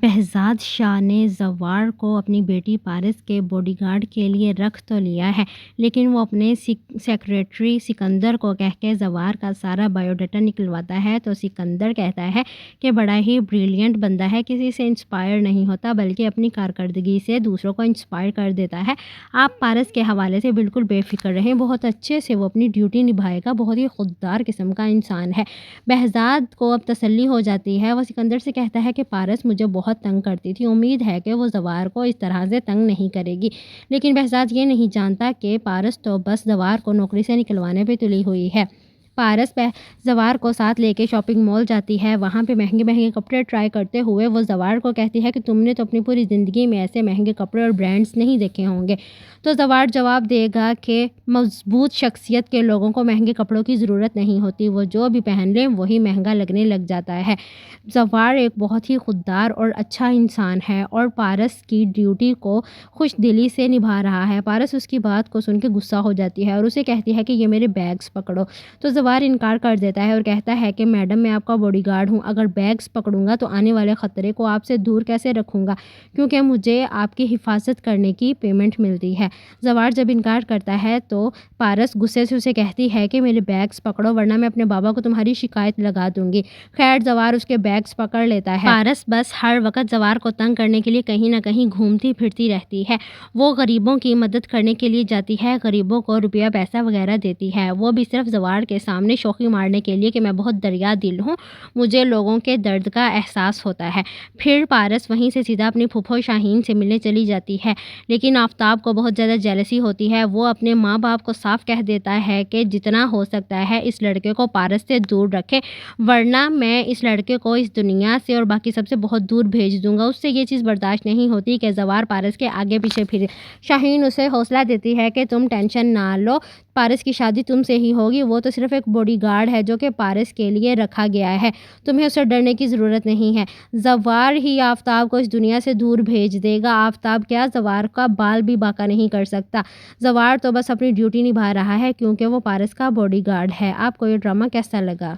Behzad شاہ نے زوار کو اپنی بیٹی پارس کے باڈی گارڈ کے لیے رکھ تو لیا ہے، لیکن وہ اپنے سیکریٹری سکندر کو کہہ کے زوار کا سارا بایو ڈیٹا نکلواتا ہے تو سکندر کہتا ہے کہ بڑا ہی بریلینٹ بندہ ہے، کسی سے انسپائر نہیں ہوتا بلکہ اپنی کارکردگی سے دوسروں کو انسپائر کر دیتا ہے۔ آپ پارس کے حوالے سے بالکل بے فکر رہیں، بہت اچھے سے وہ اپنی ڈیوٹی نبھائے گا، بہت ہی خوددار قسم کا انسان ہے۔ بہزاد کو اب تسلی ہو جاتی ہے، وہ سکندر سے کہتا ہے کہ پارس مجھے بہت تنگ کرتی تھی، امید ہے کہ وہ زوار کو اس طرح سے تنگ نہیں کرے گی۔ لیکن بہزاد یہ نہیں جانتا کہ پارس تو بس زوار کو نوکری سے نکلوانے پہ تلی ہوئی ہے۔ پارس زوار کو ساتھ لے کے شاپنگ مال جاتی ہے، وہاں پہ مہنگے مہنگے کپڑے ٹرائی کرتے ہوئے وہ زوار کو کہتی ہے کہ تم نے تو اپنی پوری زندگی میں ایسے مہنگے کپڑے اور برانڈز نہیں دیکھے ہوں گے۔ تو زوار جواب دے گا کہ مضبوط شخصیت کے لوگوں کو مہنگے کپڑوں کی ضرورت نہیں ہوتی، وہ جو بھی پہن لیں وہی مہنگا لگنے لگ جاتا ہے۔ زوار ایک بہت ہی خوددار اور اچھا انسان ہے اور پارس کی ڈیوٹی کو خوش دلی سے نبھا رہا ہے۔ پارس اس کی بات کو سن کے غصہ ہو جاتی ہے اور اسے کہتی ہے کہ یہ میرے بیگز پکڑو، تو زوار انکار کر دیتا ہے اور کہتا ہے کہ میڈم میں آپ کا باڈی گارڈ ہوں، اگر بیگز پکڑوں گا تو آنے والے خطرے کو آپ سے دور کیسے رکھوں گا، کیونکہ مجھے آپ کی حفاظت کرنے کی پیمنٹ ملتی ہے۔ زوار جب انکار کرتا ہے تو پارس غصے سے اسے کہتی ہے کہ میرے بیگز پکڑو ورنہ میں اپنے بابا کو تمہاری شکایت لگا دوں گی۔ خیر زوار اس کے بیگز پکڑ لیتا ہے۔ پارس بس ہر وقت زوار کو تنگ کرنے کے لیے کہیں نہ کہیں گھومتی پھرتی رہتی ہے۔ وہ غریبوں کی مدد کرنے کے لیے جاتی ہے، غریبوں کو روپیہ پیسہ وغیرہ دیتی ہے، وہ بھی صرف زوار کے سامنے شوخی مارنے کے لیے کہ میں بہت دریا دل ہوں، مجھے لوگوں کے درد کا احساس ہوتا ہے۔ پھر پارس وہیں سے سیدھا اپنی پھوپھو شاہین سے ملنے چلی جاتی ہے، لیکن آفتاب کو بہت زیادہ جیلسی ہوتی ہے۔ وہ اپنے ماں باپ کو صاف کہہ دیتا ہے کہ جتنا ہو سکتا ہے اس لڑکے کو پارس سے دور رکھے، ورنہ میں اس لڑکے کو اس دنیا سے اور باقی سب سے بہت دور بھیج دوں گا۔ اس سے یہ چیز برداشت نہیں ہوتی کہ زوار پارس کے آگے پیچھے پھرے۔ شاہین اسے حوصلہ دیتی ہے کہ تم ٹینشن نہ لو، پارس کی شادی تم سے ہی ہوگی، وہ تو صرف ایک باڈی گارڈ ہے جو کہ پارس کے لیے رکھا گیا ہے، تمہیں اسے ڈرنے کی ضرورت نہیں ہے۔ زوار ہی آفتاب کو اس دنیا سے دور بھیج دے گا، آفتاب کیا زوار کا بال بھی باقا نہیں کر سکتا۔ زوار تو بس اپنی ڈیوٹی نبھا رہا ہے کیونکہ وہ پارس کا باڈی گارڈ ہے۔ آپ کو یہ ڈرامہ کیسا لگا؟